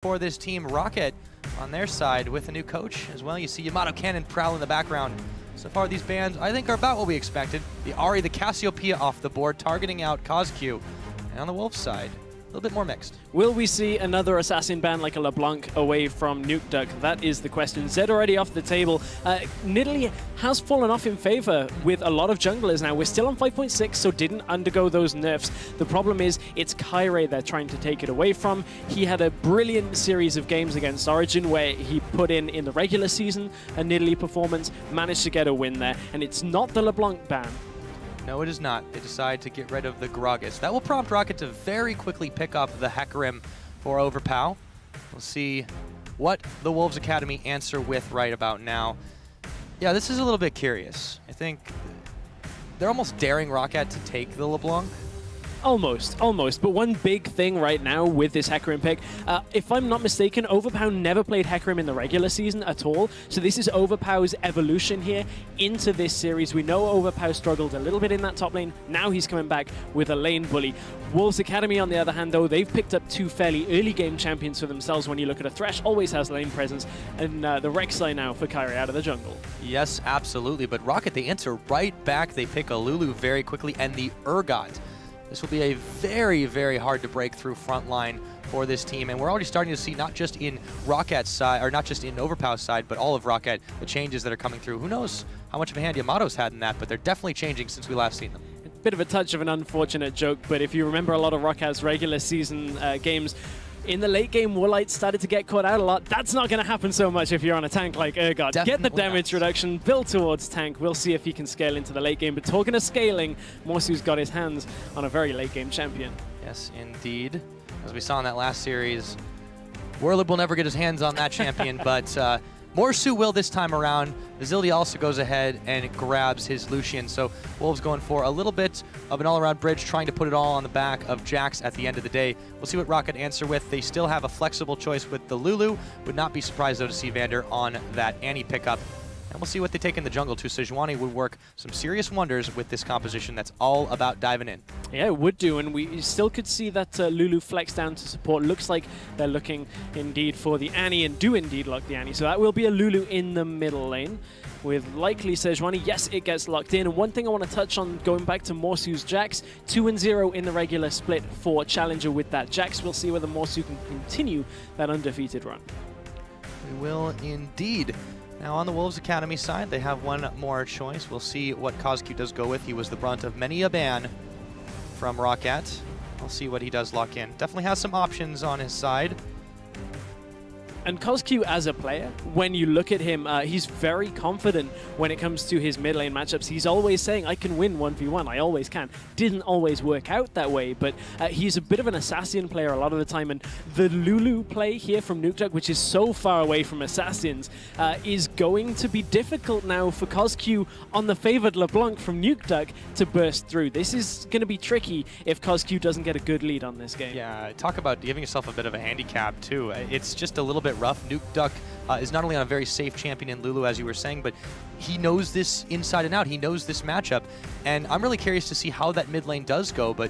for this team. ROCCAT on their side with a new coach as well. You see Yamato Cannon prowl in the background. So far these bans, I think, are about what we expected. The Ahri, the Cassiopeia off the board, targeting out CozQ. And on the Wolves side, a little bit more mixed. Will we see another assassin ban like a LeBlanc away from Nukeduck? That is the question. Zed already off the table. Nidalee has fallen off in favor with a lot of junglers now. We're still on 5.6, so didn't undergo those nerfs. The problem is it's Kirei they're trying to take it away from. He had a brilliant series of games against Origin where he put in the regular season a Nidalee performance, managed to get a win there, and it's not the LeBlanc ban. No, it is not. They decide to get rid of the Gragas. That will prompt ROCCAT to very quickly pick up the Hecarim for Overpow. We'll see what the Wolves Academy answer with right about now. Yeah, this is a little bit curious. I think they're almost daring ROCCAT to take the LeBlanc. Almost. But one big thing right now with this Hecarim pick, if I'm not mistaken, Overpow never played Hecarim in the regular season at all. So this is Overpow's evolution here into this series. We know Overpow struggled a little bit in that top lane. Now he's coming back with a lane bully. Wolves Academy, on the other hand, though, they've picked up two fairly early game champions for themselves. When you look at a Thresh, always has lane presence, and the Rek'Sai now for Kirei out of the jungle. Yes, absolutely. But ROCCAT, they answer right back. They pick a Lulu very quickly, and the Urgot. This will be a very, very hard to break through front line for this team. And we're already starting to see, not just in ROCCAT's side, or not just in Overpow's side, but all of ROCCAT, the changes that are coming through. Who knows how much of a hand Yamato's had in that, but they're definitely changing since we last seen them. Bit of a touch of an unfortunate joke, but if you remember a lot of ROCCAT's regular season games, in the late game, Woolite started to get caught out a lot. That's not going to happen so much if you're on a tank like Urgot. Definitely get the damage reduction, build towards tank. We'll see if he can scale into the late game. But talking of scaling, Morsu's got his hands on a very late game champion. Yes, indeed. As we saw in that last series, Werlib will never get his hands on that champion, but Morsu will this time around. Vizility also goes ahead and grabs his Lucian. So Wolves going for a little bit of an all-around bridge, trying to put it all on the back of Jax at the end of the day. We'll see what ROCCAT answer with. They still have a flexible choice with the Lulu. Would not be surprised, though, to see Vander on that Annie pickup. And we'll see what they take in the jungle, too. Sejuani would work some serious wonders with this composition that's all about diving in. Yeah, it would do, and we still could see that Lulu flex down to support. Looks like they're looking indeed for the Annie, and do indeed lock the Annie. So that will be a Lulu in the middle lane with likely Sejuani. Yes, it gets locked in. And one thing I want to touch on, going back to Morsu's Jax, 2-0 in the regular split for Challenger with that Jax. We'll see whether Morsu can continue that undefeated run. We will indeed. Now on the Wolves Academy side, they have one more choice. We'll see what CozQ does go with. He was the brunt of many a ban from ROCCAT. We'll see what he does lock in. Definitely has some options on his side. And CozQ as a player, when you look at him, he's very confident when it comes to his mid lane matchups. He's always saying, I can win 1v1, I always can. Didn't always work out that way, but he's a bit of an assassin player a lot of the time. And the Lulu play here from Nukeduck, which is so far away from assassins, is going to be difficult now for CozQ on the favored LeBlanc from Nukeduck to burst through. This is going to be tricky if CozQ doesn't get a good lead on this game. Yeah, talk about giving yourself a bit of a handicap, too. It's just a little bit rough. Nukeduck is not only on a very safe champion in Lulu, as you were saying, but he knows this inside and out. He knows this matchup, and I'm really curious to see how that mid lane does go. But,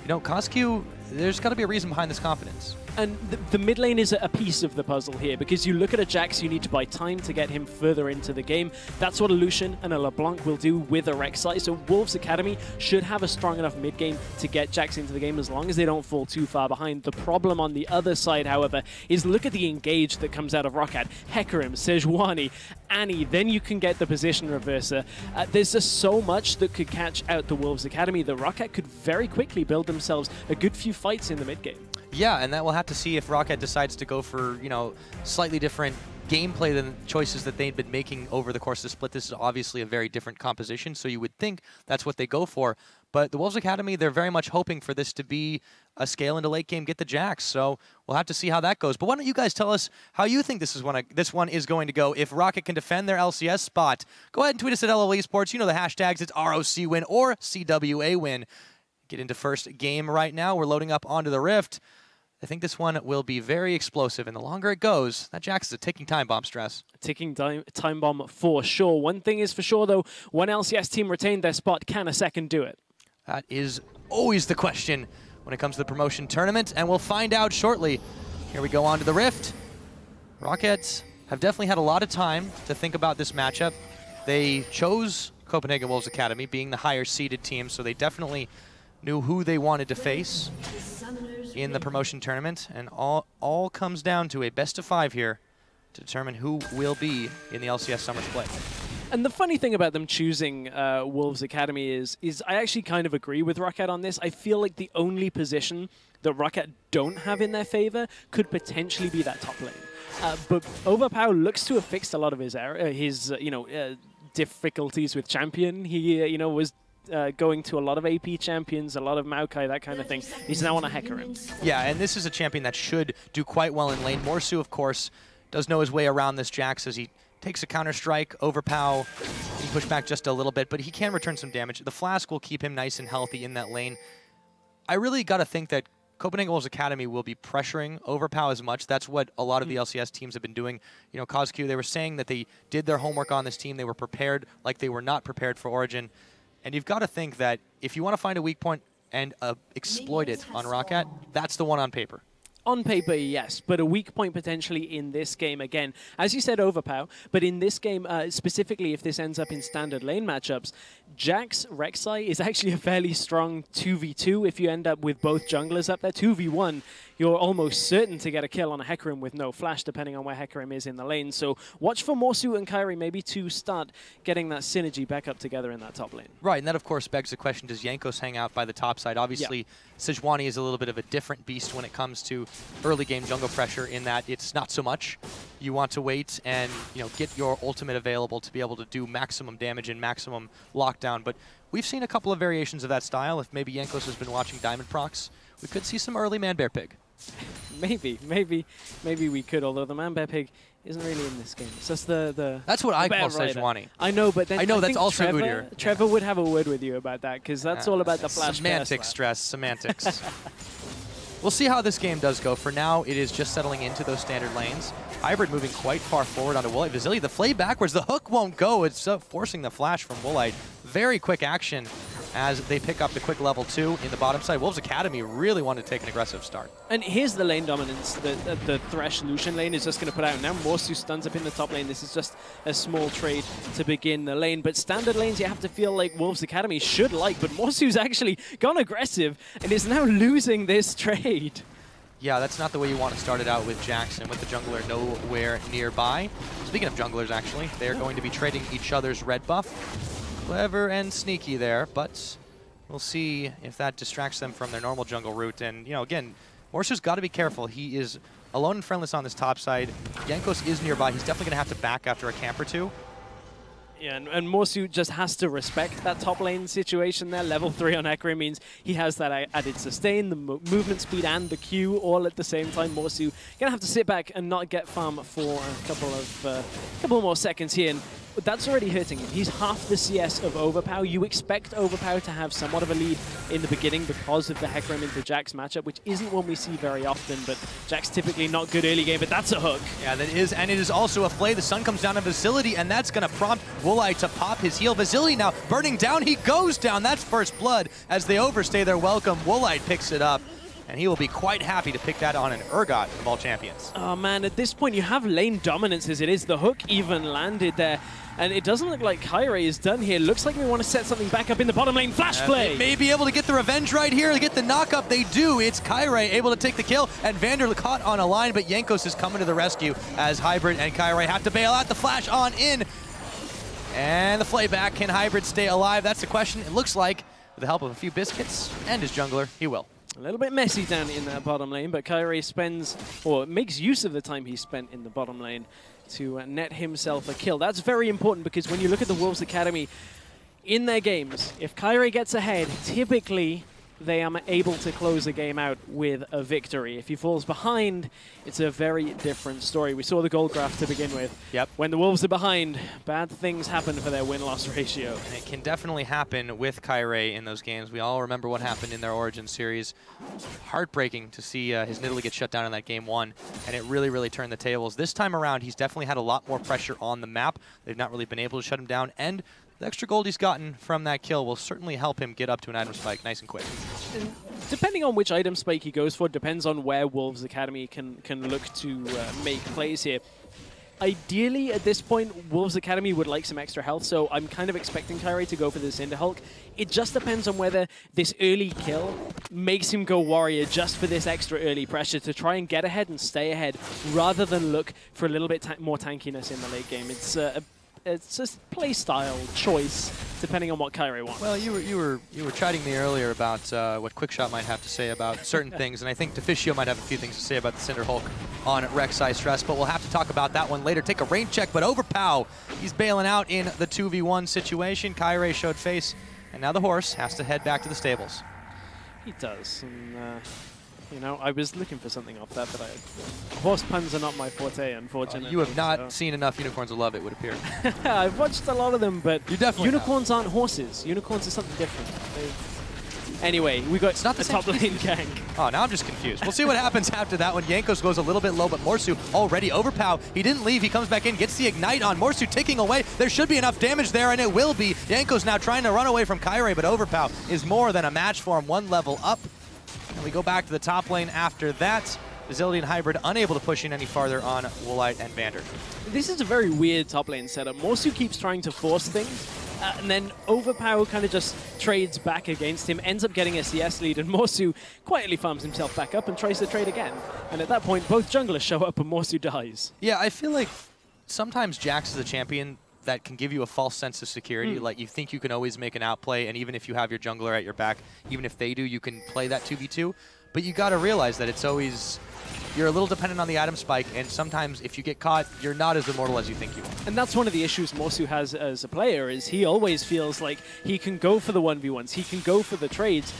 you know, CozQ, there's got to be a reason behind this confidence. And the mid lane is a piece of the puzzle here, because you look at a Jax, you need to buy time to get him further into the game. That's what a Lucian and a LeBlanc will do with a Rek'Sai. So Wolves Academy should have a strong enough mid game to get Jax into the game as long as they don't fall too far behind. The problem on the other side, however, is look at the engage that comes out of ROCCAT. Hecarim, Sejuani, Annie, then you can get the position reverser. There's just so much that could catch out the Wolves Academy. The ROCCAT could very quickly build themselves a good few fights in the mid game. Yeah, and that we'll have to see if ROCCAT decides to go for, you know, slightly different gameplay than choices that they've been making over the course of the split. This is obviously a very different composition, so you would think that's what they go for. But the Wolves Academy, they're very much hoping for this to be a scale into late game, get the Jax. So we'll have to see how that goes. But why don't you guys tell us how you think this one is going to go? If ROCCAT can defend their LCS spot, go ahead and tweet us at LOL Esports. You know the hashtags. It's ROC win or CWA win. Get into first game right now. We're loading up onto the Rift. I think this one will be very explosive, and the longer it goes, that Jax is a ticking time bomb, Stress. Ticking time bomb for sure. One thing is for sure, though, one LCS team retained their spot. Can a second do it? That is always the question when it comes to the promotion tournament, and we'll find out shortly. Here we go on to the Rift. ROCCAT have definitely had a lot of time to think about this matchup. They chose Copenhagen Wolves Academy, being the higher seeded team, so they definitely knew who they wanted to face in the promotion tournament, and all comes down to a best of 5 here to determine who will be in the LCS Summer Split. And the funny thing about them choosing Wolves Academy is I actually kind of agree with ROCCAT on this. I feel like the only position that ROCCAT don't have in their favor could potentially be that top lane. But Overpow looks to have fixed a lot of his difficulties with champion. He was going to a lot of AP champions, a lot of Maokai, that kind of thing. He's now on a Hecarim. Yeah, and this is a champion that should do quite well in lane. Morsu, of course, does know his way around this Jax as he takes a counter-strike. Overpow can push back just a little bit, but he can return some damage. The Flask will keep him nice and healthy in that lane. I really got to think that Copenhagen Wolves Academy will be pressuring Overpow as much. That's what a lot of the LCS teams have been doing. You know, CozQ, they were saying that they did their homework on this team. They were prepared like they were not prepared for Origin. And you've got to think that if you want to find a weak point and exploit it on ROCCAT, that's the one on paper. On paper, yes, but a weak point potentially in this game again. As you said, Overpow, but in this game, specifically if this ends up in standard lane matchups, Jax Rek'Sai is actually a fairly strong 2v2 if you end up with both junglers up there. 2v1, you're almost certain to get a kill on a Hecarim with no flash, depending on where Hecarim is in the lane. So watch for Morsu and Kirei maybe to start getting that synergy back up together in that top lane. Right, and that of course begs the question, does Jankos hang out by the top side? Obviously, Sejuani is a little bit of a different beast when it comes to early game jungle pressure in that it's not so much. You want to wait and get your ultimate available to be able to do maximum damage and maximum lockdown. But we've seen a couple of variations of that style. If maybe Jankos has been watching Diamond Procs, we could see some early Man Bear Pig. Maybe we could, although the Man Bear Pig isn't really in this game. It's just the That's what I call Sejuani. I know, but then I that's also Trevor would have a word with you about that, because that's all about the flash. Semantics, stress, semantics. We'll see how this game does go. For now, it is just settling into those standard lanes. Hybrid moving quite far forward onto Woolite. Vizility, the flay backwards. The hook won't go. It's forcing the flash from Woolite. Very quick action as they pick up the quick level 2 in the bottom side. Wolves Academy really want to take an aggressive start. And here's the lane dominance that the Thresh Lucian lane is just going to put out. Now Morsu stuns up in the top lane. This is just a small trade to begin the lane. But standard lanes you have to feel like Wolves Academy should like. But Morsu's actually gone aggressive and is now losing this trade. Yeah, that's not the way you want to start it out with Jackson, with the jungler nowhere nearby. Speaking of junglers, actually, they're going to be trading each other's red buff. Clever and sneaky there, but we'll see if that distracts them from their normal jungle route. And, again, Morsu's got to be careful. He is alone and friendless on this top side. Jankos is nearby. He's definitely going to have to back after a camp or two. Yeah, and Morsu just has to respect that top lane situation there. Level 3 on Hecarim means he has that added sustain, the movement speed, and the Q all at the same time. Morsu gonna have to sit back and not get farm for a couple more seconds here. And that's already hurting him. He's half the CS of Overpow. You expect Overpow to have somewhat of a lead in the beginning because of the Hecarim into Jax matchup, which isn't one we see very often, but Jax typically not good early game, but that's a hook. Yeah, that is, and it is also a flay. The sun comes down on Vizility, and that's going to prompt Woolite to pop his heal. Vizility now burning down. He goes down. That's first blood as they overstay their welcome. Woolite picks it up, and he will be quite happy to pick that on an Urgot of all champions. Oh man, at this point you have lane dominance as it is. The hook even landed there. And it doesn't look like Kirei is done here. Looks like we want to set something back up in the bottom lane. Flash play! They may be able to get the revenge right here, to get the knock-up. They do. It's Kirei able to take the kill, and Vander caught on a line, but Jankos is coming to the rescue as Hybrid and Kirei have to bail out. The flash on in. And the flayback. Can Hybrid stay alive? That's the question. It looks like, with the help of a few biscuits and his jungler, he will. A little bit messy down in that bottom lane, but Kirei spends, or makes use of the time he spent in the bottom lane to net himself a kill. That's very important because when you look at the Wolves Academy in their games, if Kirei gets ahead, typically they are able to close the game out with a victory. If he falls behind, it's a very different story. We saw the gold graph to begin with. Yep. When the Wolves are behind, bad things happen for their win-loss ratio. And it can definitely happen with Kirei in those games. We all remember what happened in their Origin series. Heartbreaking to see his Nidalee get shut down in that game 1, and it really, really turned the tables. This time around, he's definitely had a lot more pressure on the map. They've not really been able to shut him down, and the extra gold he's gotten from that kill will certainly help him get up to an item spike nice and quick. And depending on which item spike he goes for, depends on where Wolves Academy can look to make plays here. Ideally, at this point, Wolves Academy would like some extra health, so I'm kind of expecting Kirei to go for the Cinder Hulk. It just depends on whether this early kill makes him go Warrior just for this extra early pressure to try and get ahead and stay ahead, rather than look for a little bit more tankiness in the late game. It's just playstyle choice, depending on what Kirei wants. Well, you were chiding me earlier about what Quickshot might have to say about certain things, and I think Deficio might have a few things to say about the Cinder Hulk on Rek'Sai stress, but we'll have to talk about that one later. Take a rain check, but Overpow, he's bailing out in the 2v1 situation. Kirei showed face, and now the horse has to head back to the stables. He does, and you know, I was looking for something off that, but horse puns are not my forte, unfortunately. You have not seen enough Unicorns of Love, it would appear. I've watched a lot of them, but you definitely unicorns aren't horses. Unicorns are something different. Anyway, we got it's not the top lane gank. Oh, now I'm just confused. We'll see what happens after that one. Jankos goes a little bit low, but Morsu already Overpow. He didn't leave. He comes back in, gets the Ignite on. Morsu ticking away. There should be enough damage there, and it will be. Jankos now trying to run away from Kirei, but Overpow is more than a match for him. One level up. And we go back to the top lane after that. Vizility and Hybrid unable to push in any farther on Woolite and Vander. This is a very weird top lane setup. Morsu keeps trying to force things, and then Overpow kind of just trades back against him, ends up getting a CS lead, and Morsu quietly farms himself back up and tries to trade again. And at that point, both junglers show up and Morsu dies. Yeah, I feel like sometimes Jax is a champion that can give you a false sense of security. Like, you think you can always make an outplay, and even if you have your jungler at your back, even if they do, you can play that 2v2. But you got to realize that it's always, you're a little dependent on the item spike, and sometimes if you get caught, you're not as immortal as you think you are. And that's one of the issues Morsu has as a player, is he always feels like he can go for the 1v1s, he can go for the trades,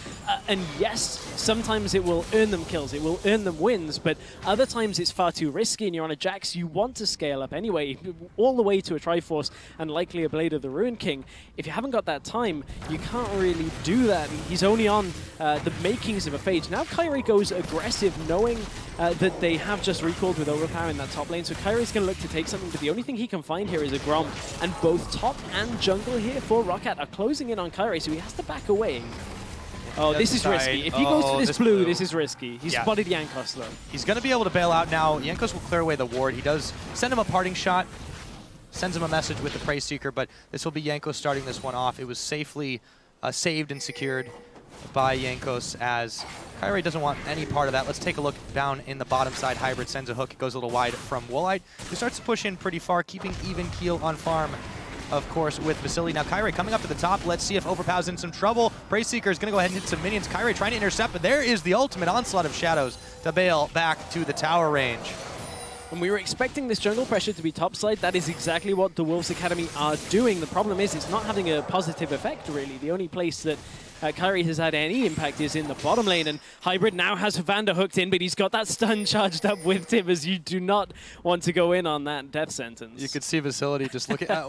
and yes, sometimes it will earn them kills, it will earn them wins, but other times it's far too risky, and you're on a Jax, you want to scale up anyway, all the way to a Triforce and likely a Blade of the Ruin King. If you haven't got that time, you can't really do that. He's only on the makings of a Phage. Now Kirei goes aggressive, knowing that they have just recalled with Overpow in that top lane, so Kairei's going to look to take something, but the only thing he can find here is a Grom, and both top and jungle here for ROCCAT are closing in on Kirei, so he has to back away. Oh, this is risky. If he goes for this blue, this is risky. He's spotted Jankos, though. He's going to be able to bail out now. Jankos will clear away the ward. He does send him a parting shot, sends him a message with the Praise Seeker, but this will be Jankos starting this one off. It was safely saved and secured by Jankos, as Kirei doesn't want any part of that. Let's take a look down in the bottom side. Hybrid sends a hook. It goes a little wide from Woolite, who starts to push in pretty far, keeping even keel on farm, of course, with Vizility. Now Kirei coming up to the top. Let's see if Overpow's in some trouble. Praise Seeker is going to go ahead and hit some minions. Kirei trying to intercept, but there is the ultimate onslaught of shadows to bail back to the tower range. And we were expecting this jungle pressure to be topside. That is exactly what the Wolves Academy are doing. The problem is it's not having a positive effect, really. The only place that Kirei has had any impact is in the bottom lane, and Hybrid now has Vander hooked in, but he's got that stun charged up with him, as you do not want to go in on that death sentence. You could see Vizility just looking at,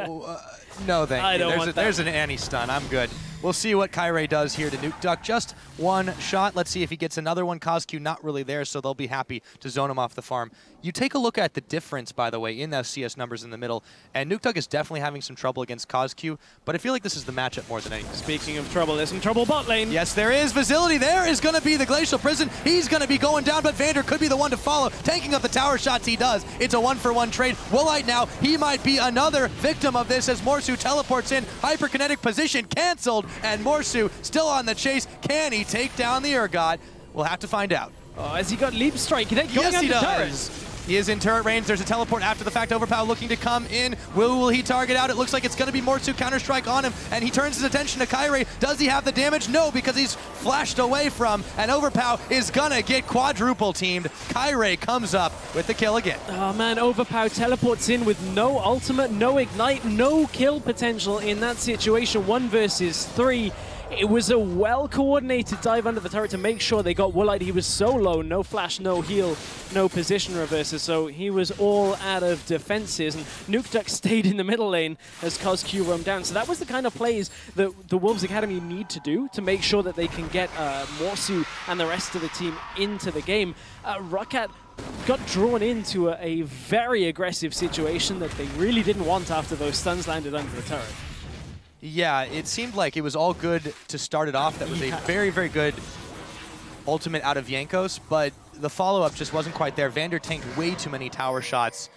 no thank you. There's an anti-stun, I'm good. We'll see what Kirei does here to Nukeduck. Just one shot. Let's see if he gets another one. CozQ not really there, so they'll be happy to zone him off the farm. You take a look at the difference, by the way, in those CS numbers in the middle, and Nukeduck is definitely having some trouble against CozQ, but I feel like this is the matchup more than anything. Speaking of trouble, there's some trouble bot lane. Yes, there is. Vizility there is going to be the Glacial Prison. He's going to be going down, but Vander could be the one to follow. Tanking up the tower shots he does. It's a 1-for-1 trade. Woolite now, he might be another victim of this as Morsu teleports in. Hyperkinetic position canceled, and Morsu still on the chase. Can he take down the Urgot? We'll have to find out. Oh, has he got Leap Strike? Yes, he does. He is in turret range. There's a teleport after the fact. Overpow looking to come in. Will he target out? It looks like it's going to be Morsu Counter-Strike on him, and he turns his attention to Kirei. Does he have the damage? No, because he's flashed away from, and Overpow is going to get quadruple teamed. Kirei comes up with the kill again. Oh man, Overpow teleports in with no ultimate, no ignite, no kill potential in that situation. 1 versus 3. It was a well-coordinated dive under the turret to make sure they got Woolite. He was so low, no flash, no heal, no position reverses, so he was all out of defenses, and Nukeduck stayed in the middle lane as CozQ roamed down. So that was the kind of plays that the Wolves Academy need to do to make sure that they can get Morsu and the rest of the team into the game. ROCCAT got drawn into a very aggressive situation that they really didn't want after those stuns landed under the turret. Yeah, it seemed like it was all good to start it off. That was a very, very good ultimate out of Jankos, but the follow-up just wasn't quite there. Vander tanked way too many tower shots.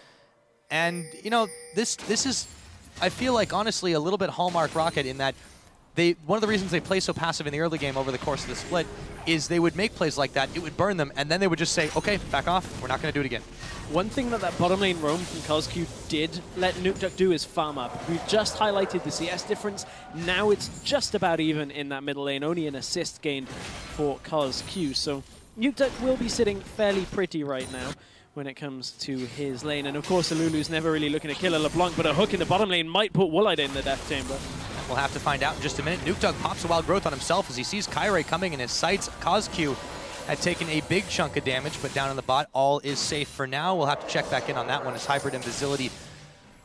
And, you know, this is, I feel like, honestly, a little bit hallmark ROCCAT in that one of the reasons they play so passive in the early game over the course of the split is they would make plays like that, it would burn them, and then they would just say, okay, back off, we're not going to do it again. One thing that bottom lane roam from CozQ did let Nukeduck do is farm up. We've just highlighted the CS difference. Now it's just about even in that middle lane, only an assist gained for CozQ. So Nukeduck will be sitting fairly pretty right now when it comes to his lane. And of course, the Lulu's never really looking to kill a LeBlanc, but a hook in the bottom lane might put Woolite in the death chamber. We'll have to find out in just a minute. Nukeduck pops a wild growth on himself as he sees Kirei coming in his sights. CozQ had taken a big chunk of damage, but down in the bot, all is safe for now. We'll have to check back in on that one as Hybrid and Vizility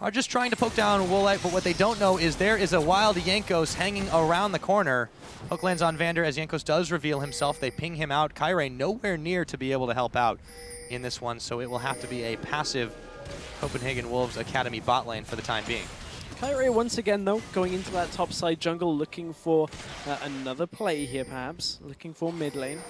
are just trying to poke down Woolite, but what they don't know is there is a wild Jankos hanging around the corner. Hook lands on Vander as Jankos does reveal himself. They ping him out. Kirei nowhere near to be able to help out in this one, so it will have to be a passive Copenhagen Wolves Academy bot lane for the time being. Kirei once again, though, going into that top side jungle, looking for another play here, perhaps. Looking for mid lane.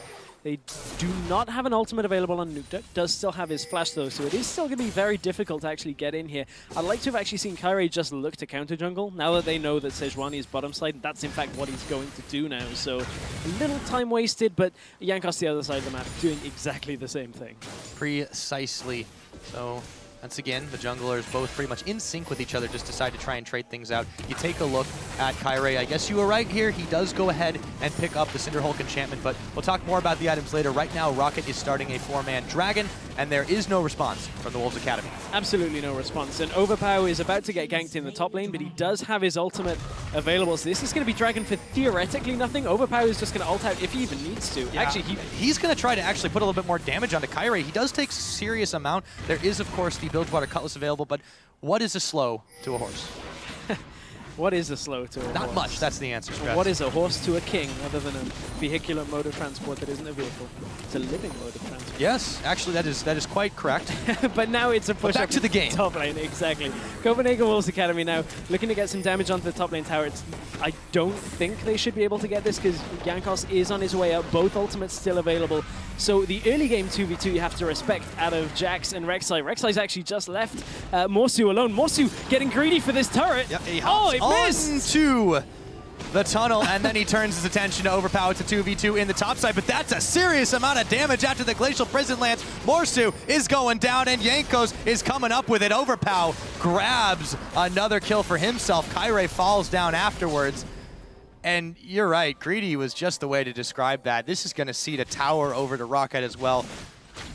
They do not have an ultimate available on Nukeduck. Does still have his flash, though, so it is still going to be very difficult to actually get in here. I'd like to have actually seen Kirei just look to counter jungle, now that they know that Sejuani is bottom side. That's, in fact, what he's going to do now. So a little time wasted, but Jankos the other side of the map doing exactly the same thing. Precisely. So once again, the junglers both pretty much in sync with each other, just decide to try and trade things out. You take a look at Kirei. I guess you were right here. He does go ahead and pick up the Cinderhulk enchantment, but we'll talk more about the items later. Right now, ROCCAT is starting a 4-man dragon, and there is no response from the Wolves Academy. Absolutely no response. And Overpow is about to get ganked in the top lane, but he does have his ultimate available. So this is going to be dragon for theoretically nothing. Overpow is just going to ult out if he even needs to. Yeah. Actually, he's going to try to actually put a little bit more damage onto Kirei. He does take a serious amount. There is, of course, the Bilgewater Cutlass available, but what is a slow to a horse? What is a slow to a horse? Not much, that's the answer. What is a horse to a king other than a vehicular mode of transport that isn't a vehicle? It's a living mode of transport. Yes, actually that is quite correct. But now it's a push back to the game. Top lane, exactly. Copenhagen Wolves Academy now looking to get some damage onto the top lane tower. I don't think they should be able to get this because Jankos is on his way up. Both ultimates still available. So the early game 2v2 you have to respect out of Jax and Rek'Sai. Rek'Sai's actually just left Morsu alone. Morsu getting greedy for this turret. Yep, he missed! To the tunnel, and then he turns his attention to Overpow. It's a 2v2 in the top side, but that's a serious amount of damage after the Glacial Prison lands. Morsu is going down, and Jankos is coming up with it. Overpow grabs another kill for himself. Kirei falls down afterwards. And you're right, greedy was just the way to describe that. This is going to seed a tower over to ROCCAT as well.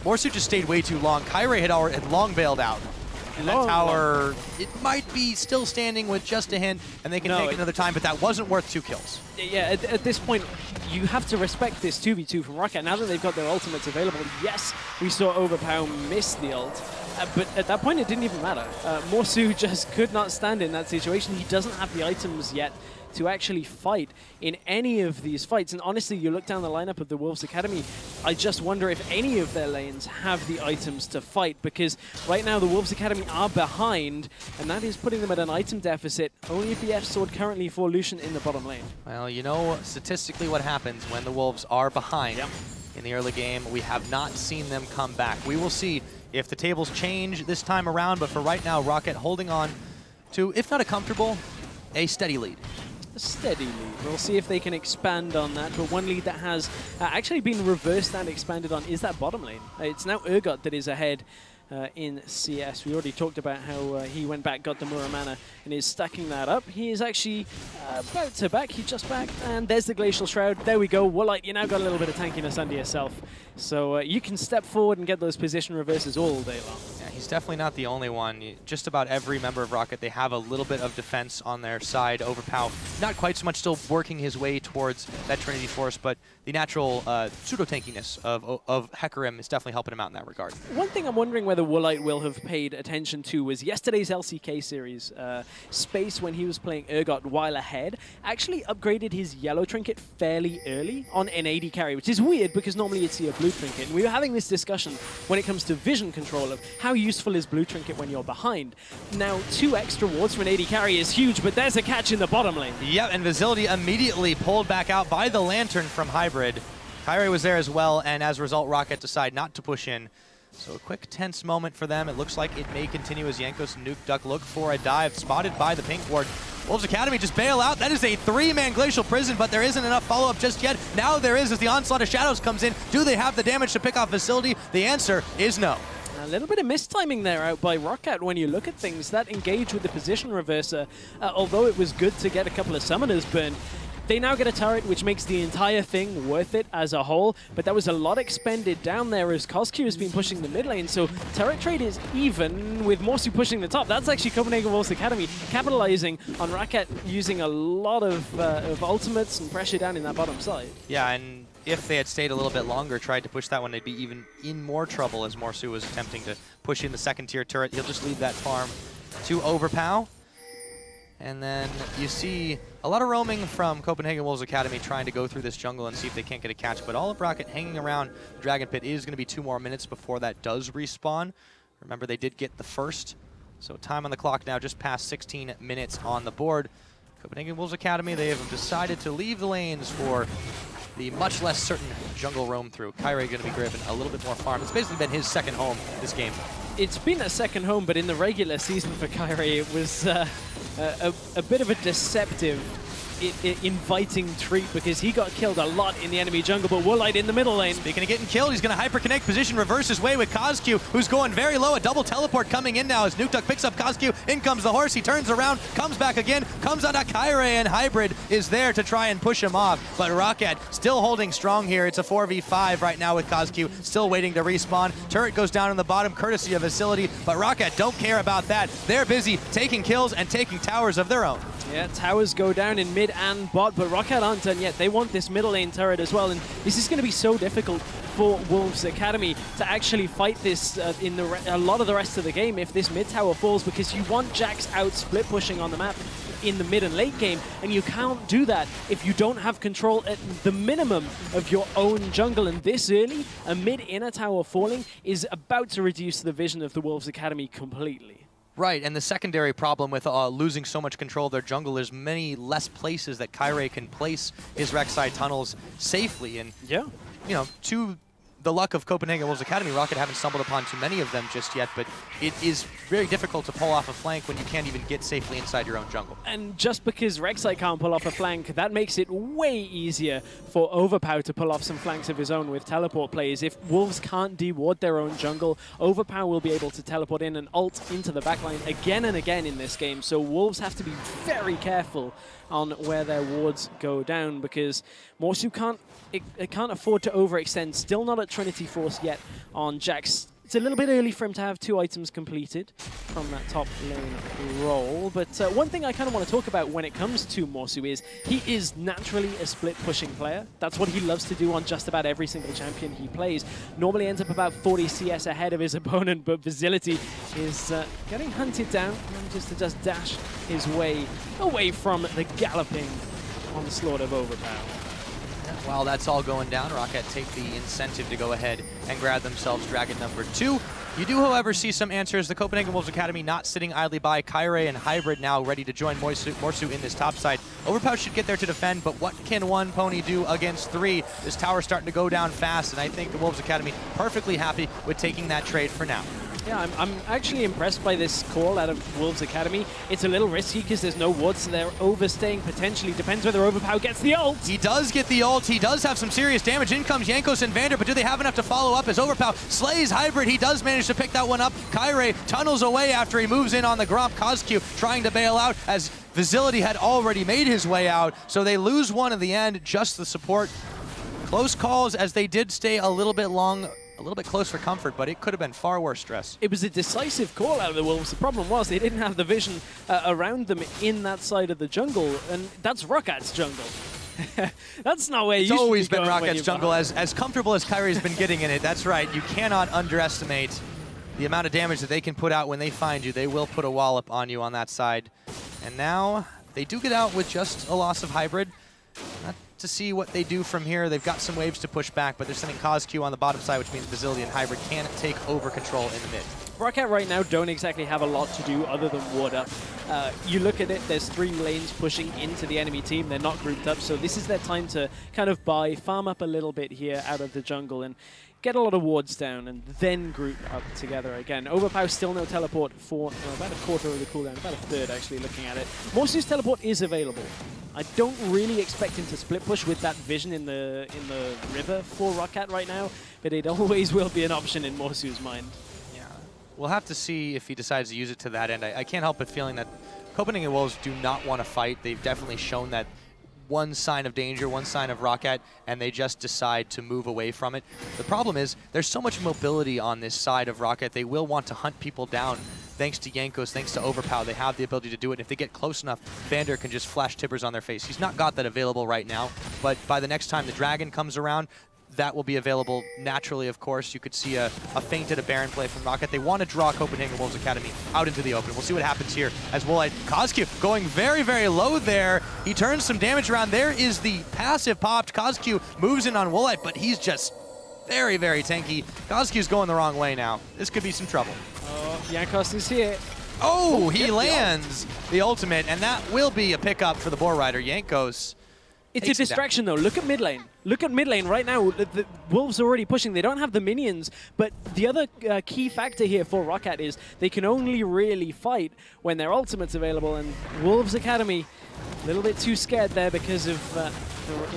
Morsu just stayed way too long. Kirei had long bailed out. And that tower, it might be still standing with just a hint, and they can take another time, but that wasn't worth 2 kills. Yeah, at this point, you have to respect this 2v2 from ROCCAT. Now that they've got their ultimates available, yes, we saw Overpow miss the ult, but at that point, it didn't even matter. Morsu just could not stand in that situation. He doesn't have the items yet to actually fight in any of these fights. And honestly, you look down the lineup of the Wolves Academy, I just wonder if any of their lanes have the items to fight, because right now the Wolves Academy are behind, and that is putting them at an item deficit. Only a BF sword currently for Lucian in the bottom lane. Well, you know statistically what happens when the Wolves are behind in the early game. We have not seen them come back. We will see if the tables change this time around, but for right now, ROCCAT holding on to, if not a comfortable, a steady lead. A steady lead. We'll see if they can expand on that, but one lead that has actually been reversed and expanded on is that bottom lane. It's now Urgot that is ahead in CS. We already talked about how he went back, got the Muramana, and is stacking that up. He is actually about to back. He's just back, and there's the Glacial Shroud. There we go. Woolite, you now got a little bit of tankiness under yourself. So you can step forward and get those position reverses all day long. Yeah, he's definitely not the only one. Just about every member of ROCCAT, they have a little bit of defense on their side. Overpow, not quite so much, still working his way towards that Trinity Force, but the natural pseudo-tankiness of Hecarim is definitely helping him out in that regard. One thing I'm wondering whether Woolite will have paid attention to was yesterday's LCK series. Space, when he was playing Urgot while ahead, actually upgraded his yellow trinket fairly early on an AD carry, which is weird because normally you'd see a blue trinket. And we were having this discussion when it comes to vision control of how useful is Blue Trinket when you're behind. Now, 2 extra wards for an AD carry is huge, but there's a catch in the bottom lane. Yep, and Vizility immediately pulled back out by the Lantern from Hybrid. Kirei was there as well, and as a result, ROCCAT decide not to push in. So a quick tense moment for them. It looks like it may continue as Jankos and Nukeduck look for a dive spotted by the pink ward. Wolves Academy just bail out. That is a 3-man Glacial Prison, but there isn't enough follow-up just yet. Now there is as the Onslaught of Shadows comes in. Do they have the damage to pick off Vizility? The answer is no. A little bit of mistiming there out by ROCCAT when you look at things. That engage with the position reverser, although it was good to get a couple of summoners burned, they now get a turret, which makes the entire thing worth it as a whole, but that was a lot expended down there as CozQ has been pushing the mid lane, so turret trade is even with Morsu pushing the top. That's actually Copenhagen Wolves Academy capitalizing on ROCCAT using a lot of ultimates and pressure down in that bottom side. Yeah, and if they had stayed a little bit longer, tried to push that one, they'd be even in more trouble as Morsu was attempting to push in the second tier turret. He'll just leave that farm to Overpow. And then you see a lot of roaming from Copenhagen Wolves Academy trying to go through this jungle and see if they can't get a catch. But all of ROCCAT hanging around the Dragon Pit. Is going to be 2 more minutes before that does respawn. Remember, they did get the first. So time on the clock now, just past 16 minutes on the board. Copenhagen Wolves Academy, they have decided to leave the lanes for the much less certain jungle roam through. Kirei going to be grabbing a little bit more farm. It's basically been his second home this game. It's been a second home, but in the regular season for Kirei, it was a bit of a deceptive, inviting treat because he got killed a lot in the enemy jungle, but Woolite in the middle lane. Speaking of getting killed, he's going to hyper-connect, position reverse his way with CozQ, who's going very low. A double teleport coming in now as Nukeduck picks up CozQ. In comes the horse. He turns around, comes back again, comes on to Kirei, and Hybrid is there to try and push him off. But ROCCAT still holding strong here. It's a 4v5 right now with CozQ, still waiting to respawn. Turret goes down in the bottom, courtesy of Vizility, but ROCCAT don't care about that. They're busy taking kills and taking towers of their own. Yeah, towers go down in mid and bot, but ROCCAT aren't done yet. They want this middle lane turret as well, and this is going to be so difficult for Wolves Academy to actually fight this in a lot of the rest of the game if this mid tower falls, because you want Jax out split pushing on the map in the mid and late game, and you can't do that if you don't have control at the minimum of your own jungle. And this early, a mid inner tower falling is about to reduce the vision of the Wolves Academy completely. Right, and the secondary problem with losing so much control of their jungle is many less places that Kirei can place his Rek'Sai tunnels safely. And, yeah, you know, to the luck of Copenhagen Wolves Academy, ROCCAT haven't stumbled upon too many of them just yet, but it is very difficult to pull off a flank when you can't even get safely inside your own jungle. And just because Rek'Sai can't pull off a flank, that makes it way easier for Overpow to pull off some flanks of his own with teleport plays. If Wolves can't deward their own jungle, Overpow will be able to teleport in and ult into the backline again and again in this game. So Wolves have to be very careful on where their wards go down, because Morsu can't afford to overextend. Still not at Trinity Force yet on Jax. It's a little bit early for him to have 2 items completed from that top lane role. But one thing I kind of want to talk about when it comes to Morsu is he is naturally a split pushing player. That's what he loves to do on just about every single champion he plays. Normally ends up about 40 CS ahead of his opponent, but Vizility is getting hunted down, manages to just dash his way away from the galloping onslaught of Overpow. While that's all going down, ROCCAT take the incentive to go ahead and grab themselves Dragon number 2. You do, however, see some answers. The Copenhagen Wolves Academy not sitting idly by. Kirei and Hybrid now ready to join Morsu in this top side. Overpow should get there to defend, but what can one pony do against 3? This tower's starting to go down fast, and I think the Wolves Academy perfectly happy with taking that trade for now. Yeah, I'm actually impressed by this call out of Wolves Academy. It's a little risky because there's no wards, so they're overstaying potentially. Depends whether Overpow gets the ult. He does get the ult. He does have some serious damage. In comes Jankos and Vander, but do they have enough to follow up as Overpow slays Hybrid? He does manage to pick that one up. Kirei tunnels away after he moves in on the Gromp. CozQ trying to bail out as Vizility had already made his way out, so they lose one in the end. Just the support. Close calls as they did stay a little bit close for comfort, but it could have been far worse stress. It was a decisive call out of the Wolves. The problem was they didn't have the vision around them in that side of the jungle, and that's ROCCAT's jungle. That's not where you should be. It's always been ROCCAT's jungle, as comfortable as Kyrie's been getting in it. That's right. You cannot underestimate the amount of damage that they can put out when they find you. They will put a wallop on you on that side. And now they do get out with just a loss of Hybrid. Not to see what they do from here. They've got some waves to push back, but they're sending CozQ on the bottom side, which means Vizility and Hybrid can't take over control in the mid. ROCCAT right now don't exactly have a lot to do other than ward up. You look at it, there's 3 lanes pushing into the enemy team. They're not grouped up, so this is their time to kind of farm up a little bit here out of the jungle and get a lot of wards down and then group up together again. Overpow still no teleport for about a quarter of the cooldown, about a third actually looking at it. Morsu's teleport is available. I don't really expect him to split push with that vision in the river for ROCCAT right now, but it always will be an option in Morsu's mind. Yeah, we'll have to see if he decides to use it to that end. I can't help but feeling that Copenhagen Wolves do not want to fight. They've definitely shown that one sign of danger, one sign of ROCCAT, and they just decide to move away from it. The problem is there's so much mobility on this side of ROCCAT. They will want to hunt people down. Thanks to Jankos, thanks to Overpow, they have the ability to do it. And if they get close enough, Vander can just flash tippers on their face. He's not got that available right now, but by the next time the Dragon comes around, that will be available naturally, of course. You could see a feint at a Baron play from ROCCAT. They want to draw Copenhagen Wolves Academy out into the open. We'll see what happens here as Woolite. CozQ going very, very low there. He turns some damage around. There is the passive popped. CozQ moves in on Woolite, but he's just very, very tanky. CozQ's going the wrong way now. This could be some trouble. Oh, Jankos is here. Oh, he lands the ultimate, and that will be a pickup for the Boar Rider. Jankos. It's a distraction, though. Look at mid lane. Look at mid lane right now. The Wolves are already pushing. They don't have the minions, but the other key factor here for ROCCAT is they can only really fight when their ultimate's available, and Wolves Academy a little bit too scared there because of the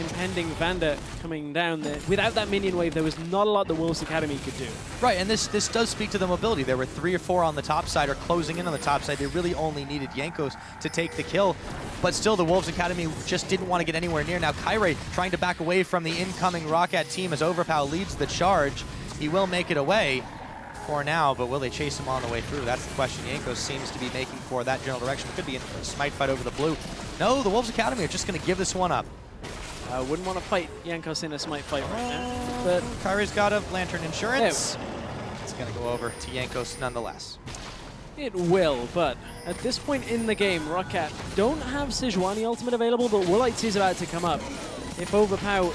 impending Vander coming down there. Without that minion wave, there was not a lot the Wolves Academy could do. Right, and this does speak to the mobility. There were 3 or 4 on the top side, or closing in on the top side. They really only needed Jankos to take the kill, but still the Wolves Academy just didn't want to get anywhere near. Now Kirei trying to back away from the incoming ROCCAT team as Overpow leads the charge. He will make it away for now, but will they chase him on the way through? That's the question. Jankos seems to be making for that general direction. It could be a smite fight over the blue. No, the Wolves Academy are just going to give this one up. I wouldn't want to fight Jankos in a smite fight right now, but Kirei's got a Lantern Insurance. It's going to go over to Jankos nonetheless. It will, but at this point in the game, ROCCAT don't have Sejuani ultimate available, but Woolite is about to come up. If Overpow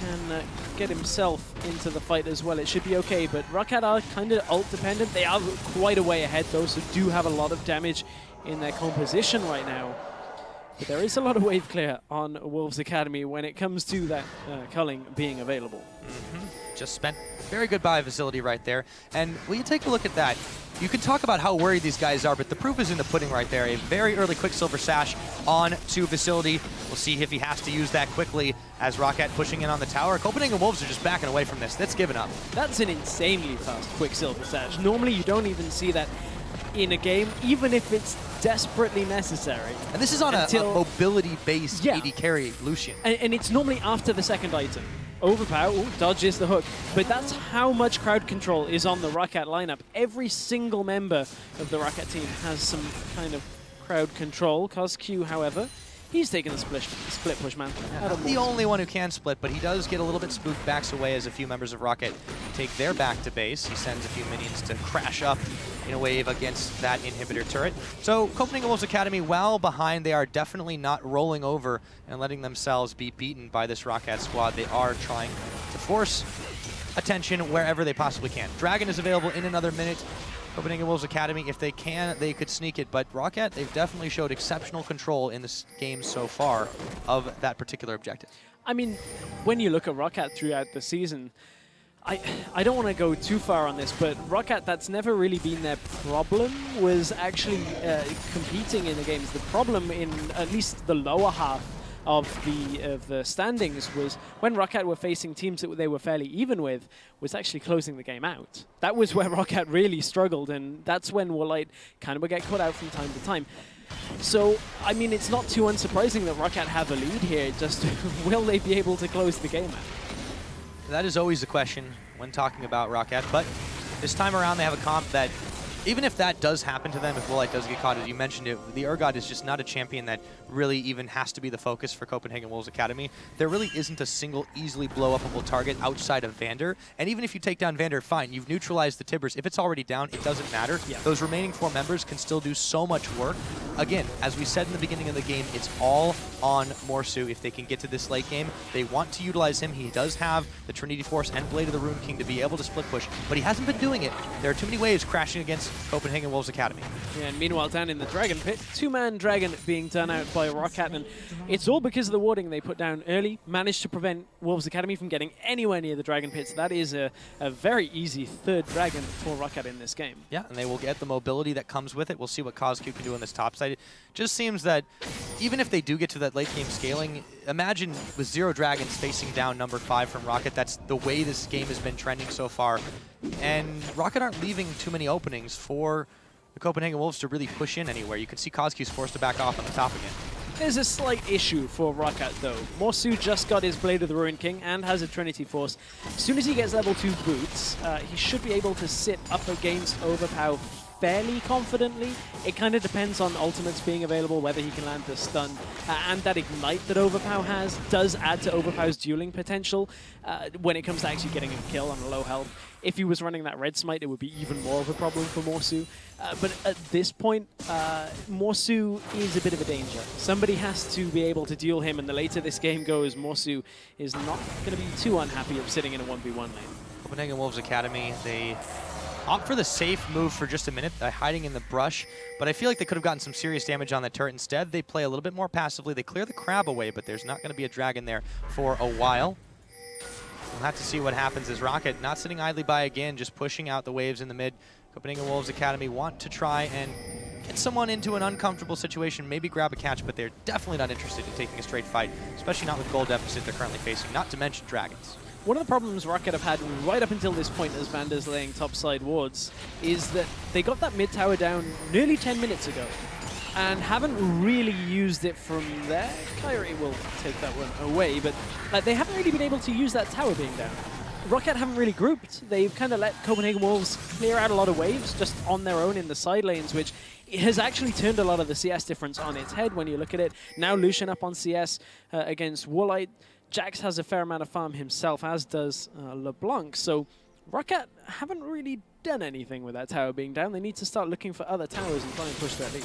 can get himself into the fight as well, it should be okay, but ROCCAT are kind of ult dependent. They are quite a way ahead though, so do have a lot of damage in their composition right now. But there is a lot of wave clear on Wolves Academy when it comes to that culling being available. Just spent very good buy Vizility right there. And when you take a look at that, you can talk about how worried these guys are, but the proof is in the pudding right there. A very early Quicksilver Sash on to Vizility. We'll see if he has to use that quickly as ROCCAT pushing in on the tower. Copenhagen Wolves are just backing away from this. That's given up. That's an insanely fast Quicksilver Sash. Normally you don't even see that in a game, even if it's desperately necessary. And this is on a mobility-based AD carry, Lucian. And it's normally after the second item. Overpow dodges the hook, but that's how much crowd control is on the ROCCAT lineup. Every single member of the ROCCAT team has some kind of crowd control. CozQ, however, he's taking a split push, man. Not the only one who can split, but he does get a little bit spooked, backs away as a few members of ROCCAT take their back to base. He sends a few minions to crash up in a wave against that inhibitor turret. So Copenhagen Wolves Academy, well behind, they are definitely not rolling over and letting themselves be beaten by this ROCCAT squad. They are trying to force attention wherever they possibly can. Dragon is available in another minute. Copenhagen Wolves Academy, if they can, they could sneak it, but ROCCAT, they've definitely showed exceptional control in this game so far of that particular objective. I mean, when you look at ROCCAT throughout the season, I don't want to go too far on this, but ROCCAT, that's never really been their problem, was actually competing in the games. The problem in at least the lower half of the standings was when ROCCAT were facing teams that they were fairly even with, was actually closing the game out. That was where ROCCAT really struggled, and that's when Woolite kind of would get caught out from time to time. So, I mean, it's not too unsurprising that ROCCAT have a lead here, just will they be able to close the game out? That is always the question when talking about ROCCAT, but this time around they have a comp that, even if that does happen to them, if Woolite does get caught, as you mentioned it, the Urgot is just not a champion that really even has to be the focus for Copenhagen Wolves Academy. There really isn't a single easily blow-upable target outside of Vander, and even if you take down Vander, fine, you've neutralized the Tibbers. If it's already down, it doesn't matter. Yeah. Those remaining 4 members can still do so much work. Again, as we said in the beginning of the game, it's all on Morsu if they can get to this late game. They want to utilize him. He does have the Trinity Force and Blade of the Rune King to be able to split push, but he hasn't been doing it. There are too many waves crashing against Copenhagen Wolves Academy. Yeah, and meanwhile, down in the Dragon Pit, two-man Dragon being done out by ROCCAT, and it's all because of the warding they put down early, managed to prevent Wolves Academy from getting anywhere near the Dragon Pit, so that is a very easy third Dragon for ROCCAT in this game. Yeah, and they will get the mobility that comes with it. We'll see what CozQ can do on this top side. It just seems that even if they do get to that late game scaling, imagine with 0 dragons facing down number 5 from ROCCAT. That's the way this game has been trending so far. And ROCCAT aren't leaving too many openings for the Copenhagen Wolves to really push in anywhere. You can see CozQ's forced to back off on the top again. There's a slight issue for ROCCAT though. Morsu just got his Blade of the Ruin King and has a Trinity Force. As soon as he gets level 2 boots, he should be able to sit up against Overpow fairly confidently. It kind of depends on ultimates being available, whether he can land the stun. And that Ignite that Overpow has does add to Overpow's dueling potential when it comes to actually getting a kill on a low health. If he was running that Red Smite, it would be even more of a problem for Morsu. But at this point, Morsu is a bit of a danger. Somebody has to be able to duel him, and the later this game goes, Morsu is not going to be too unhappy of sitting in a 1v1 lane. Copenhagen Wolves Academy, they opt for the safe move for just a minute, hiding in the brush, but I feel like they could have gotten some serious damage on that turret. Instead, they play a little bit more passively. They clear the crab away, but there's not going to be a dragon there for a while. We'll have to see what happens as ROCCAT, not sitting idly by again, just pushing out the waves in the mid. Copenhagen Wolves Academy want to try and get someone into an uncomfortable situation, maybe grab a catch, but they're definitely not interested in taking a straight fight, especially not with gold deficit they're currently facing, not to mention dragons. One of the problems ROCCAT have had right up until this point as Vander's laying topside wards is that they got that mid tower down nearly 10 minutes ago and haven't really used it from there. Kirei will take that one away, but they haven't really been able to use that tower being down. ROCCAT haven't really grouped. They've kind of let Copenhagen Wolves clear out a lot of waves just on their own in the side lanes, which has actually turned a lot of the CS difference on its head when you look at it. Now Lucian up on CS against Woolite. Jax has a fair amount of farm himself, as does LeBlanc. So ROCCAT haven't really done anything with that tower being down. They need to start looking for other towers and try and push that lead.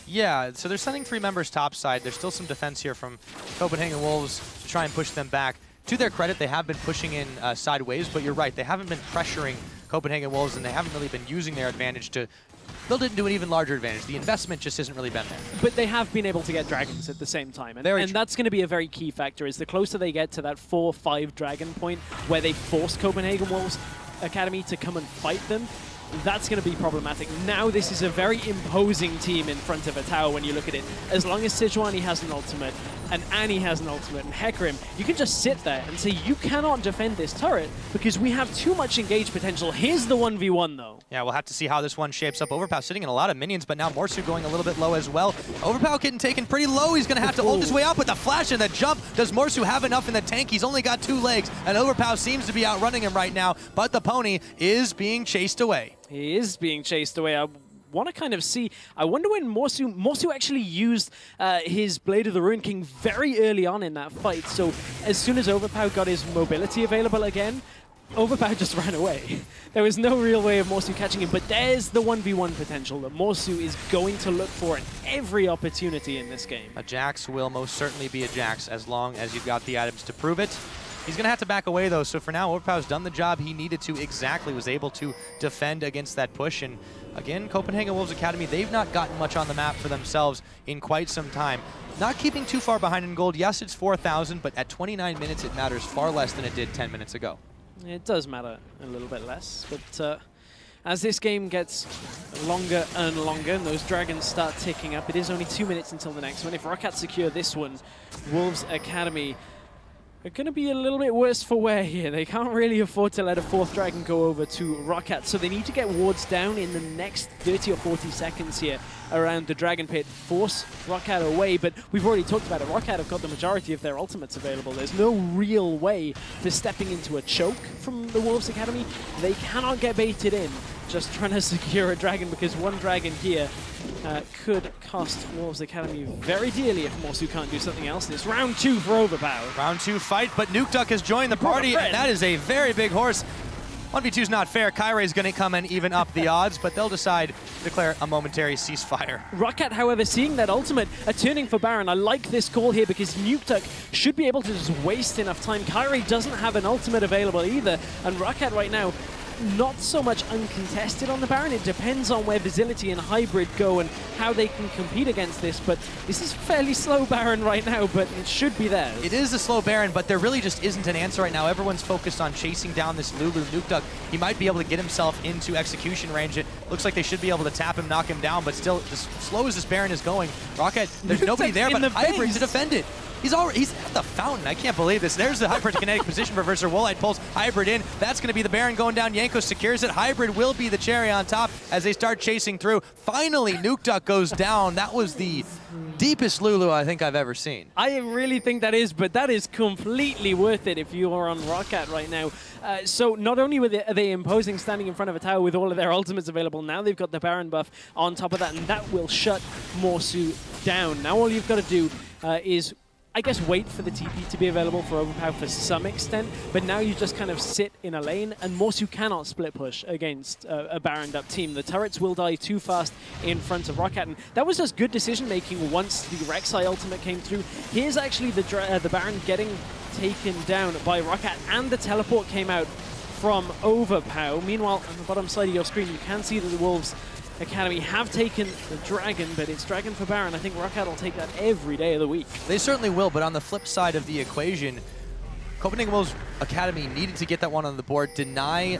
Yeah, so they're sending 3 members topside. There's still some defense here from Copenhagen Wolves to try and push them back. To their credit, they have been pushing in sideways, but you're right, they haven't been pressuring Copenhagen Wolves, and they haven't really been using their advantage to build it into an even larger advantage. The investment just hasn't really been there. But they have been able to get dragons at the same time. And that's going to be a very key factor, is the closer they get to that 4-5 dragon point where they force Copenhagen Wolves Academy to come and fight them, that's going to be problematic. Now this is a very imposing team in front of a tower when you look at it. As long as Sejuani has an ultimate, and Annie has an ultimate, and Hecarim, you can just sit there and say, you cannot defend this turret because we have too much engage potential. Here's the 1v1 though. Yeah, we'll have to see how this one shapes up. Overpow sitting in a lot of minions, but now Morsu going a little bit low as well. Overpow getting taken pretty low. He's going to have to ult his way out, but the flash and the jump. Does Morsu have enough in the tank? He's only got 2 legs, and Overpow seems to be outrunning him right now, but the pony is being chased away. He is being chased away. I want to kind of see. I wonder when Morsu actually used his Blade of the Ruin King very early on in that fight. So as soon as Overpow got his mobility available again, Overpow just ran away. There was no real way of Morsu catching him, but there's the 1v1 potential that Morsu is going to look for at every opportunity in this game. A Jax will most certainly be a Jax as long as you've got the items to prove it. He's going to have to back away, though, so for now, Overpow's done the job he needed to exactly, was able to defend against that push. And again, Copenhagen Wolves Academy, they've not gotten much on the map for themselves in quite some time. Not keeping too far behind in gold. Yes, it's 4,000, but at 29 minutes, it matters far less than it did 10 minutes ago. It does matter a little bit less, but as this game gets longer and longer and those dragons start ticking up, it is only 2 minutes until the next one. If ROCCAT secure this one, Wolves Academy are going to be a little bit worse for wear here. They can't really afford to let a 4th dragon go over to ROCCAT, so they need to get wards down in the next 30 or 40 seconds here around the dragon pit, force ROCCAT away, but we've already talked about it. ROCCAT have got the majority of their ultimates available. There's no real way for stepping into a choke from the Wolves Academy. They cannot get baited in just trying to secure a dragon, because one dragon here could cost Wolves Academy very dearly if Morsu can't do something else. It's round 2 for Overpow. Round 2 fight, but Nukeduck has joined the party, and that is a very big horse. 1v2 is not fair. Kirei is going to come and even up the odds, but they'll decide to declare a momentary ceasefire. ROCCAT, however, seeing that ultimate, turning for Baron. I like this call here because Nukeduck should be able to just waste enough time. Kirei doesn't have an ultimate available either, and ROCCAT right now, not so much uncontested on the Baron. It depends on where Vizility and Hybrid go and how they can compete against this, but this is fairly slow Baron right now, but it should be there. It is a slow Baron, but there really just isn't an answer right now. Everyone's focused on chasing down this Lulu. Nukeduck, he might be able to get himself into execution range. It looks like they should be able to tap him, knock him down, but still, as slow as this Baron is going, ROCCAT, there's nobody there but Hybrid to defend it. He's at the fountain. I can't believe this. There's the hyperkinetic position reverser. Woolite pulls Hybrid in. That's going to be the Baron going down. Jankos secures it. Hybrid will be the cherry on top as they start chasing through. Finally, Nukeduck goes down. That was the deepest Lulu I think I've ever seen. I really think that is, but that is completely worth it if you are on ROCCAT right now. So not only are they imposing standing in front of a tower with all of their ultimates available, now they've got the Baron buff on top of that, and that will shut Morsu down. Now all you've got to do is, I guess, wait for the TP to be available for Overpow for some extent, but now you just kind of sit in a lane, and Morsu cannot split push against a Baroned up team. The turrets will die too fast in front of ROCCAT, and that was just good decision-making once the Rek'Sai ultimate came through. Here's actually the Baron getting taken down by ROCCAT, and the teleport came out from Overpow. Meanwhile, on the bottom side of your screen, you can see that the Wolves Academy have taken the Dragon, but it's Dragon for Baron. I think ROCCAT will take that every day of the week. They certainly will, but on the flip side of the equation, Copenhagen Wolves Academy needed to get that one on the board, deny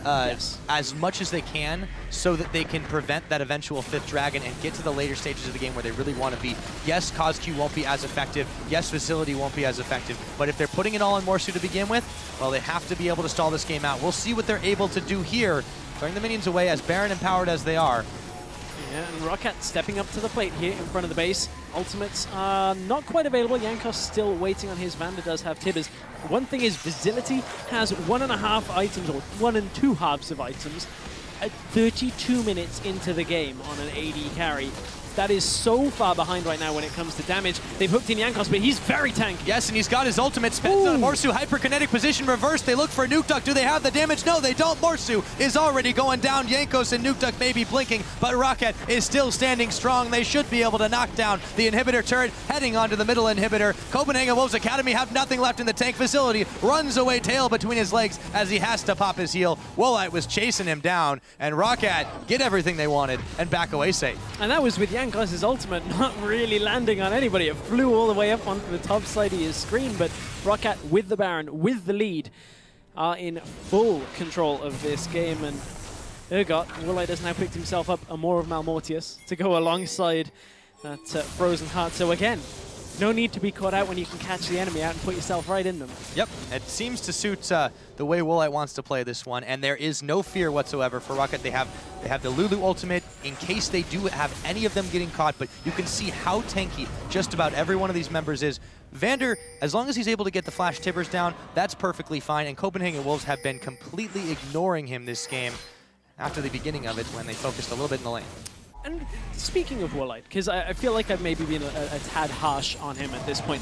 as much as they can so that they can prevent that eventual 5th Dragon and get to the later stages of the game where they really want to be. Yes, CozQ won't be as effective. Yes, Vizility won't be as effective. But if they're putting it all on Morsu to begin with, well, they have to be able to stall this game out. We'll see what they're able to do here, throwing the minions away as Baron empowered as they are. Yeah, and ROCCAT stepping up to the plate here in front of the base. Ultimates are not quite available. Jankos still waiting on his. Vander does have Tibbers. One thing is, Vizility has 1.5 items, or 1 2/2 of items, at 32 minutes into the game on an AD carry. That is so far behind right now when it comes to damage. They've hooked in Jankos, but he's very tanky. Yes, and he's got his ultimate spent on Morsu. Hyperkinetic position reversed. They look for Nukeduck. Do they have the damage? No, they don't. Morsu is already going down. Jankos and Nukeduck may be blinking, but ROCCAT is still standing strong. They should be able to knock down the inhibitor turret, heading onto the middle inhibitor. Copenhagen Wolves Academy have nothing left in the tank. Vizility runs away, tail between his legs as he has to pop his heal. Woolite was chasing him down, and ROCCAT get everything they wanted and back away safe. And that was with Jankos' ultimate not really landing on anybody. It flew all the way up onto the top side of his screen, but ROCCAT with the Baron, with the lead, are in full control of this game. And Urgot, Woolite has now picked himself up a more of Malmortius to go alongside that Frozen Heart. So again, no need to be caught out when you can catch the enemy out and put yourself right in them. Yep, it seems to suit the way Woolite wants to play this one, and there is no fear whatsoever for ROCCAT. They have the Lulu ultimate in case they do have any of them getting caught, but you can see how tanky just about every one of these members is. Vander, as long as he's able to get the Flash Tibbers down, that's perfectly fine, and Copenhagen Wolves have been completely ignoring him this game after the beginning of it when they focused a little bit in the lane. And speaking of Woolite, because I feel like I've maybe been a tad harsh on him at this point.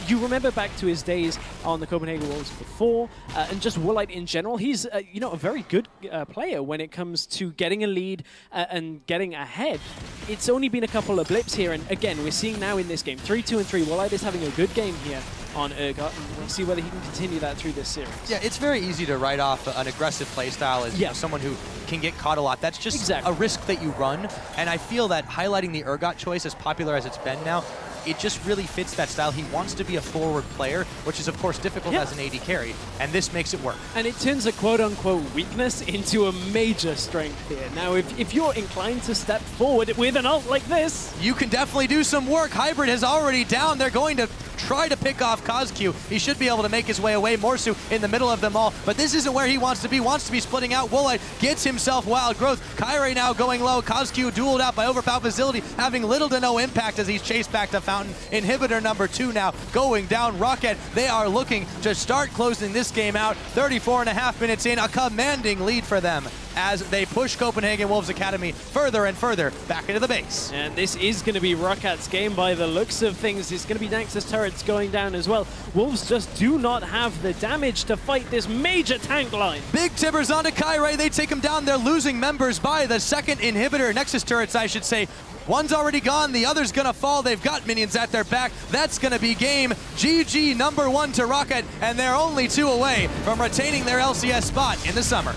You remember back to his days on the Copenhagen Wolves before, and just Woolite in general. He's you know, a very good player when it comes to getting a lead and getting ahead. It's only been a couple of blips here, and again, we're seeing now in this game, 3-2 and 3. Woolite is having a good game here on Urgot, and we'll see whether he can continue that through this series. Yeah, it's very easy to write off an aggressive playstyle as you know, someone who can get caught a lot. That's just a risk that you run, and I feel that highlighting the Urgot choice, as popular as it's been now, it just really fits that style. He wants to be a forward player, which is of course difficult as an AD carry, and this makes it work. And it turns a quote-unquote weakness into a major strength here. Now, if you're inclined to step forward with an ult like this, you can definitely do some work. Hybrid is already down. They're going to try to pick off CozQ. He should be able to make his way away. Morsu in the middle of them all, but this isn't where he wants to be. Wants to be splitting out. Woolite gets himself wild growth. Kirei now going low. CozQ dueled out by Overpow. Vizility having little to no impact as he's chased back to Fountain. Inhibitor number 2 now going down. ROCCAT, they are looking to start closing this game out. 34.5 minutes in, a commanding lead for them. as they push Copenhagen Wolves Academy further and further back into the base. And this is going to be ROCCAT's game by the looks of things. It's going to be Nexus turrets going down as well. Wolves just do not have the damage to fight this major tank line. Big tibbers onto Kirei. They take him down. They're losing members by the second inhibitor. Nexus turrets, I should say. One's already gone, the other's gonna fall. They've got minions at their back. That's gonna be game. GG #1 to ROCCAT, and they're only 2 away from retaining their LCS spot in the summer.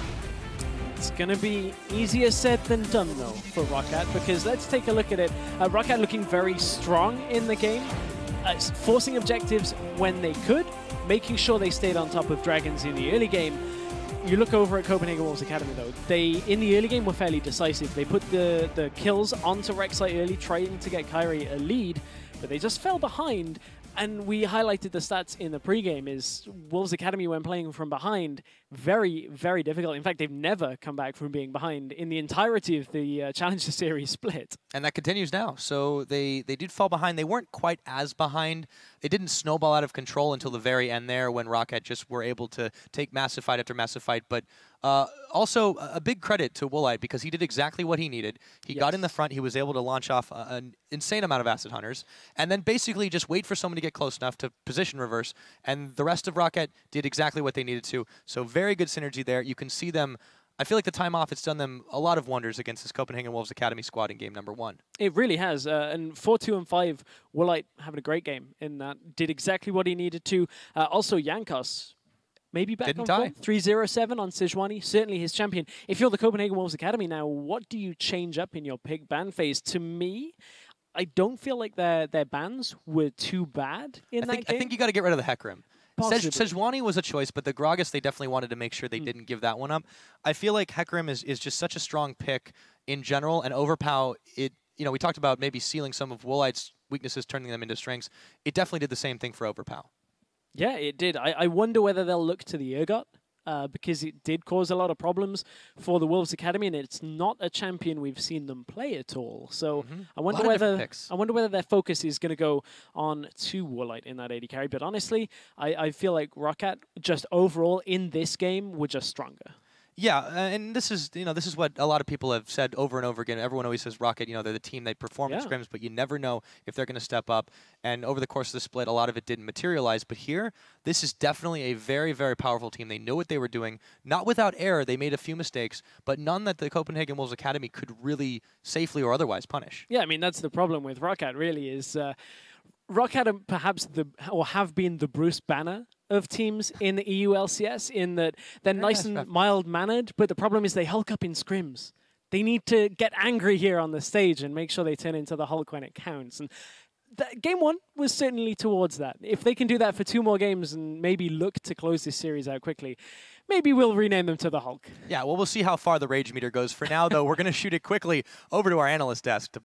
It's gonna be easier said than done though for ROCCAT, because let's take a look at it. ROCCAT looking very strong in the game, forcing objectives when they could, making sure they stayed on top of dragons in the early game. You look over at Copenhagen Wolves Academy though, they, in the early game, were fairly decisive. They put the kills onto Rek'Sai early, trying to get Kirei a lead, but they just fell behind. And we highlighted the stats in the pregame is Wolves Academy, when playing from behind, very, very difficult. In fact, they've never come back from being behind in the entirety of the Challenger Series split. And that continues now. So they did fall behind. They weren't quite as behind. It didn't snowball out of control until the very end there when ROCCAT just were able to take massive fight after massive fight. But also a big credit to Woolite, because he did exactly what he needed. He got in the front. He was able to launch off an insane amount of Acid Hunters and then basically just wait for someone to get close enough to position reverse. And the rest of ROCCAT did exactly what they needed to. So very good synergy there. You can see them. I feel like the time off, it's done them a lot of wonders against this Copenhagen Wolves Academy squad in game #1. It really has. And 4-2 and 5, Woolite having a great game in that. Did exactly what he needed to. Also, Jankos, maybe back on form. 3-0-7 on Sejuani, certainly his champion. If you're the Copenhagen Wolves Academy now, what do you change up in your pick ban phase? To me, I don't feel like their bans were too bad in that game. I think you got to get rid of the Hecarim. Sejuani was a choice, but the Gragas, they definitely wanted to make sure they didn't give that one up. I feel like Hecarim is just such a strong pick in general, and Overpow, we talked about maybe sealing some of Woolite's weaknesses, turning them into strengths. It definitely did the same thing for Overpow. Yeah, it did. I wonder whether they'll look to the Urgot, because it did cause a lot of problems for the Wolves Academy, and it's not a champion we've seen them play at all. So I wonder whether their focus is going to go on to Woolite in that AD carry. But honestly, I feel like ROCCAT just overall in this game were just stronger. Yeah, and this is what a lot of people have said over and over again. Everyone always says ROCCAT, they're the team, they perform in scrims, but you never know if they're going to step up. And over the course of the split, a lot of it didn't materialize. But here, this is definitely a very, very powerful team. They know what they were doing. Not without error, they made a few mistakes, but none that the Copenhagen Wolves Academy could really safely or otherwise punish. Yeah, I mean, that's the problem with ROCCAT, really, is ROCCAT are perhaps have been the Bruce Banner of teams in the EU LCS, in that they're nice and mild-mannered, but the problem is they hulk up in scrims. They need to get angry here on the stage and make sure they turn into the Hulk when it counts. And game 1 was certainly towards that. If they can do that for 2 more games and maybe look to close this series out quickly, maybe we'll rename them to the Hulk. Yeah, well, we'll see how far the rage meter goes. For now, though, we're going to shoot it quickly over to our analyst desk to